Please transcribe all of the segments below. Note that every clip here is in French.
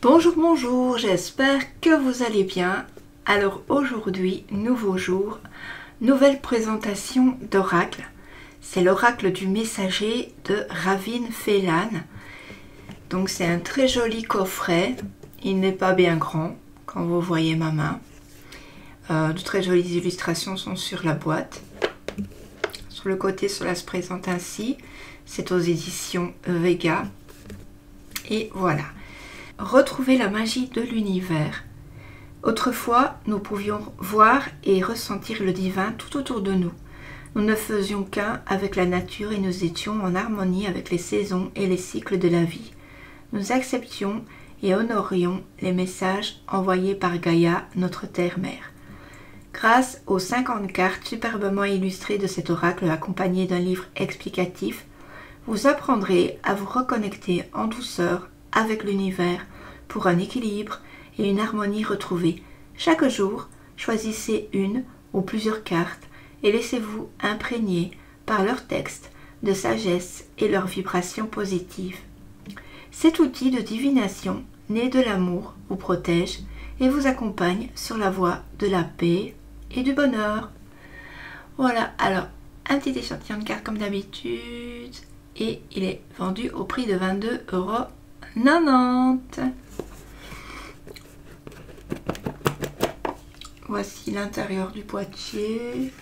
Bonjour, bonjour, j'espère que vous allez bien. Alors aujourd'hui, nouveau jour, nouvelle présentation d'oracle. C'est l'oracle du messager de Ravin Phelan. Donc c'est un très joli coffret, il n'est pas bien grand quand vous voyez ma main. De très jolies illustrations sont sur la boîte. Sur le côté, cela se présente ainsi. C'est aux éditions Vega. Et voilà. Retrouver la magie de l'univers. Autrefois, nous pouvions voir et ressentir le divin tout autour de nous. Nous ne faisions qu'un avec la nature et nous étions en harmonie avec les saisons et les cycles de la vie. Nous acceptions et honorions les messages envoyés par Gaïa, notre terre-mère. Grâce aux 50 cartes superbement illustrées de cet oracle accompagné d'un livre explicatif, vous apprendrez à vous reconnecter en douceur avec l'univers pour un équilibre et une harmonie retrouvée. Chaque jour, choisissez une ou plusieurs cartes et laissez-vous imprégner par leur texte de sagesse et leurs vibrations positives. Cet outil de divination, né de l'amour, vous protège et vous accompagne sur la voie de la paix et du bonheur. Voilà, alors un petit échantillon de cartes comme d'habitude et il est vendu au prix de 22,90 €. Voici l'intérieur du boîtier.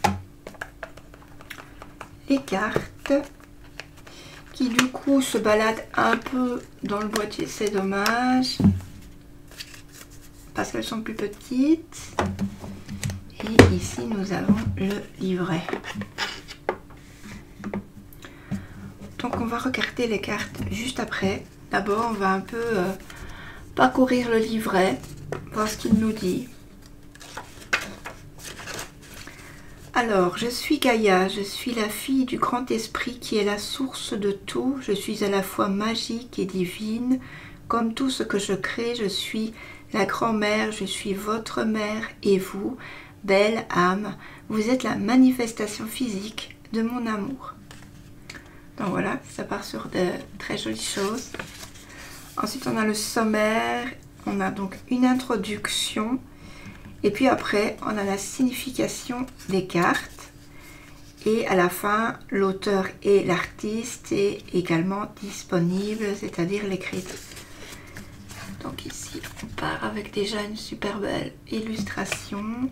Les cartes qui du coup se baladent un peu dans le boîtier, c'est dommage parce qu'elles sont plus petites. Et ici nous avons le livret. Donc on va regarder les cartes juste après. D'abord on va un peu parcourir le livret, voir ce qu'il nous dit. Alors, je suis Gaïa, je suis la fille du grand esprit qui est la source de tout. Je suis à la fois magique et divine. Comme tout ce que je crée, je suis la grand-mère, je suis votre mère et vous, belle âme, vous êtes la manifestation physique de mon amour. Donc voilà, ça part sur de très jolies choses. Ensuite, on a le sommaire, on a donc une introduction. Et puis après, on a la signification des cartes. Et à la fin, l'auteur et l'artiste est également disponible, c'est-à-dire les crédits. Donc ici, on part avec déjà une super belle illustration.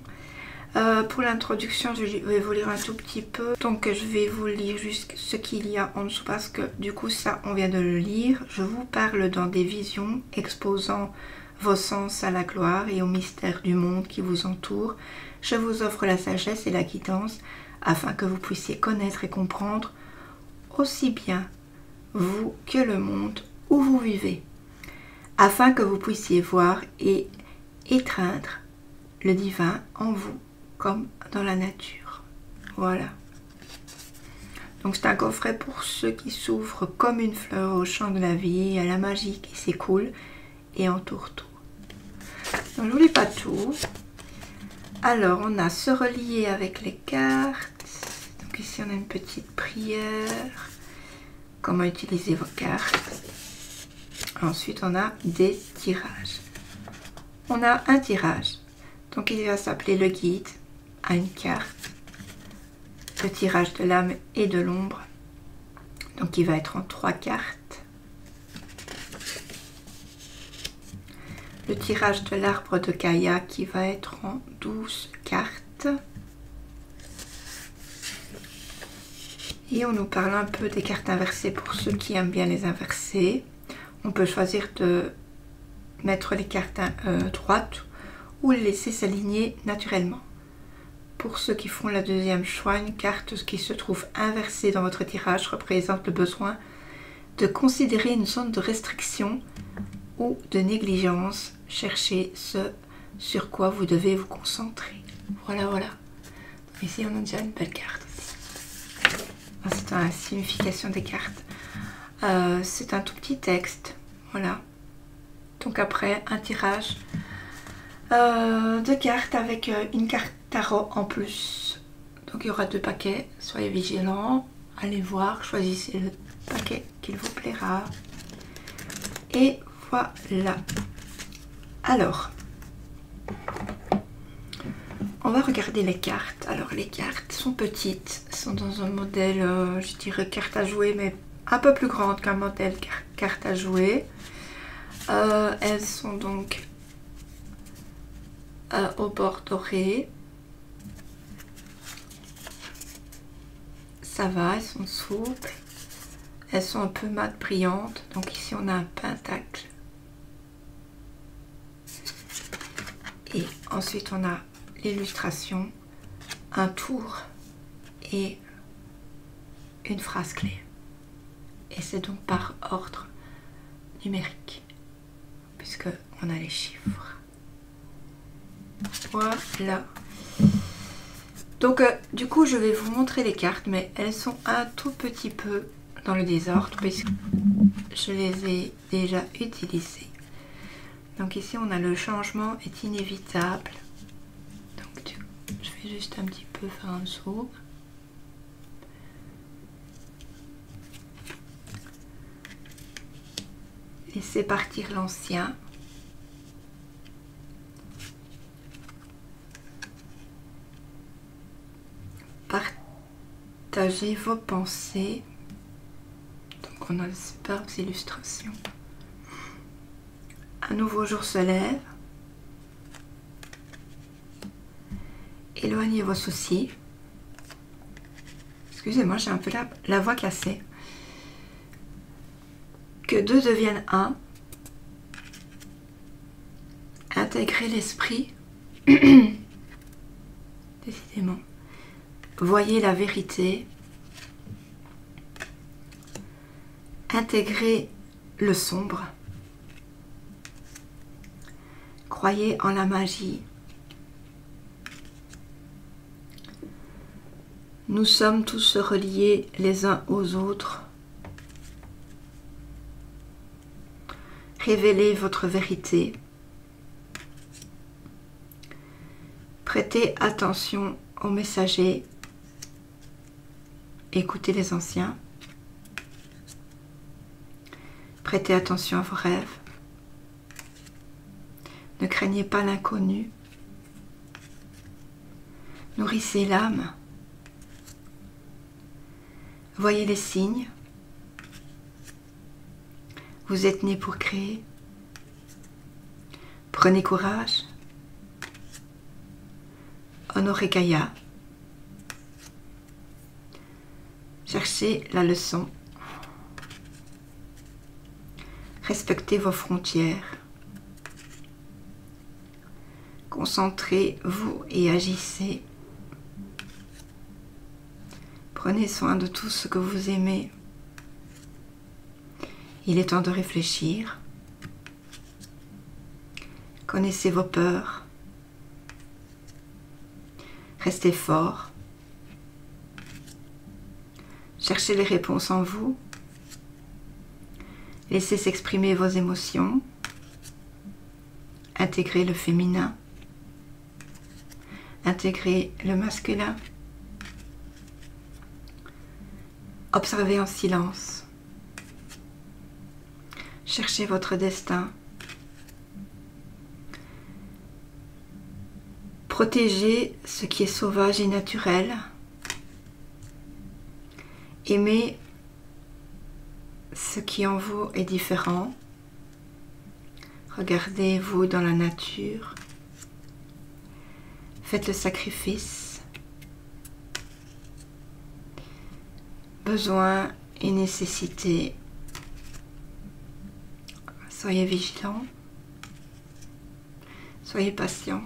Pour l'introduction, je vais vous lire un tout petit peu. Donc je vais vous lire juste ce qu'il y a en dessous parce que du coup, ça, on vient de le lire. Je vous parle dans des visions exposant vos sens à la gloire et au mystère du monde qui vous entoure. Je vous offre la sagesse et la guidance afin que vous puissiez connaître et comprendre aussi bien vous que le monde où vous vivez, afin que vous puissiez voir et étreindre le divin en vous comme dans la nature. Voilà. Donc c'est un coffret pour ceux qui s'ouvrent comme une fleur au champ de la vie, à la magie qui s'écoule et entoure tout. Donc je vous lis pas tout. Alors on a se relier avec les cartes. Donc ici on a une petite prière. Comment utiliser vos cartes. Ensuite on a des tirages. On a un tirage. Donc il va s'appeler le guide à une carte. Le tirage de l'âme et de l'ombre. Donc il va être en 3 cartes. Le tirage de l'arbre de Gaïa qui va être en 12 cartes. Et on nous parle un peu des cartes inversées pour ceux qui aiment bien les inverser. On peut choisir de mettre les cartes droites ou les laisser s'aligner naturellement. Pour ceux qui font la deuxième choix, une carte qui se trouve inversée dans votre tirage représente le besoin de considérer une zone de restriction ou de négligence. Cherchez ce sur quoi vous devez vous concentrer. Voilà, voilà. Ici, on a déjà une belle carte aussi. C'est la signification des cartes. C'est un tout petit texte. Voilà. Donc après, un tirage de cartes avec une carte tarot en plus. Donc il y aura 2 paquets. Soyez vigilants. Allez voir. Choisissez le paquet qu'il vous plaira. Et voilà. Alors, on va regarder les cartes. Alors, les cartes sont petites, sont dans un modèle, je dirais carte à jouer, mais un peu plus grande qu'un modèle carte à jouer. Elles sont donc au bord doré. Ça va, elles sont souples. Elles sont un peu mat brillantes. Donc ici, on a un pentacle. Et ensuite, on a l'illustration, un tour et une phrase clé. Et c'est donc par ordre numérique, puisque on a les chiffres. Voilà. Donc, du coup, je vais vous montrer les cartes, mais elles sont un tout petit peu dans le désordre, puisque je les ai déjà utilisées. Donc ici, on a le changement est inévitable. Donc, je vais juste un petit peu faire un zoom. Laissez partir l'ancien. Partagez vos pensées. Donc on a de superbes illustrations. Un nouveau jour se lève. Éloignez vos soucis. Excusez-moi, j'ai un peu la voix cassée. Que deux deviennent un. Intégrez l'esprit. Décidément. Voyez la vérité. Intégrez le sombre. Croyez en la magie. Nous sommes tous reliés les uns aux autres. Révélez votre vérité. Prêtez attention aux messagers. Écoutez les anciens. Prêtez attention à vos rêves. Ne craignez pas l'inconnu. Nourrissez l'âme. Voyez les signes. Vous êtes né pour créer. Prenez courage. Honorez Gaïa. Cherchez la leçon. Respectez vos frontières. Concentrez-vous et agissez. Prenez soin de tout ce que vous aimez. Il est temps de réfléchir. Connaissez vos peurs. Restez fort. Cherchez les réponses en vous. Laissez s'exprimer vos émotions. Intégrez le féminin. Intégrez le masculin. Observez en silence. Cherchez votre destin. Protégez ce qui est sauvage et naturel. Aimez ce qui en vous est différent. Regardez-vous dans la nature. Faites le sacrifice. Besoins et nécessités. Soyez vigilants. Soyez patient.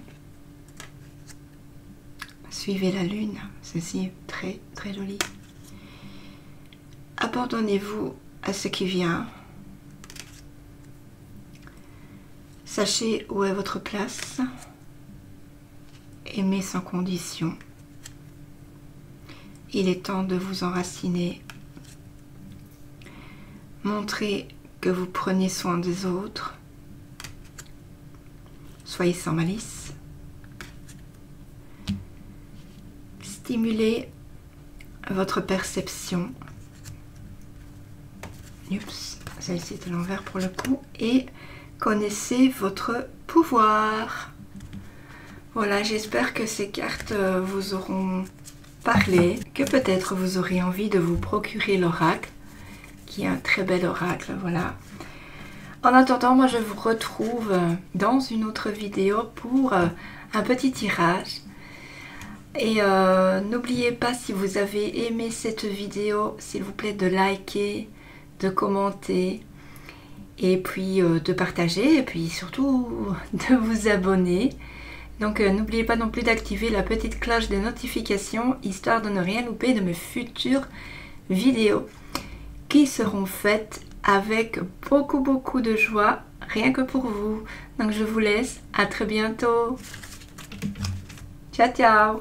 Suivez la lune. Ceci est très très joli. Abandonnez-vous à ce qui vient. Sachez où est votre place. Aimez sans condition. Il est temps de vous enraciner. Montrez que vous prenez soin des autres. Soyez sans malice. Stimulez votre perception. Oups, celle-ci est à l'envers pour le coup. Et Connaissez votre pouvoir. Voilà, j'espère que ces cartes vous auront parlé, que peut-être vous aurez envie de vous procurer l'oracle, qui est un très bel oracle, voilà. En attendant, moi je vous retrouve dans une autre vidéo pour un petit tirage. Et n'oubliez pas, si vous avez aimé cette vidéo, s'il vous plaît de liker, de commenter et puis de partager et puis surtout de vous abonner. Donc n'oubliez pas non plus d'activer la petite cloche des notifications histoire de ne rien louper de mes futures vidéos qui seront faites avec beaucoup de joie rien que pour vous. Donc je vous laisse, à très bientôt. Ciao ciao.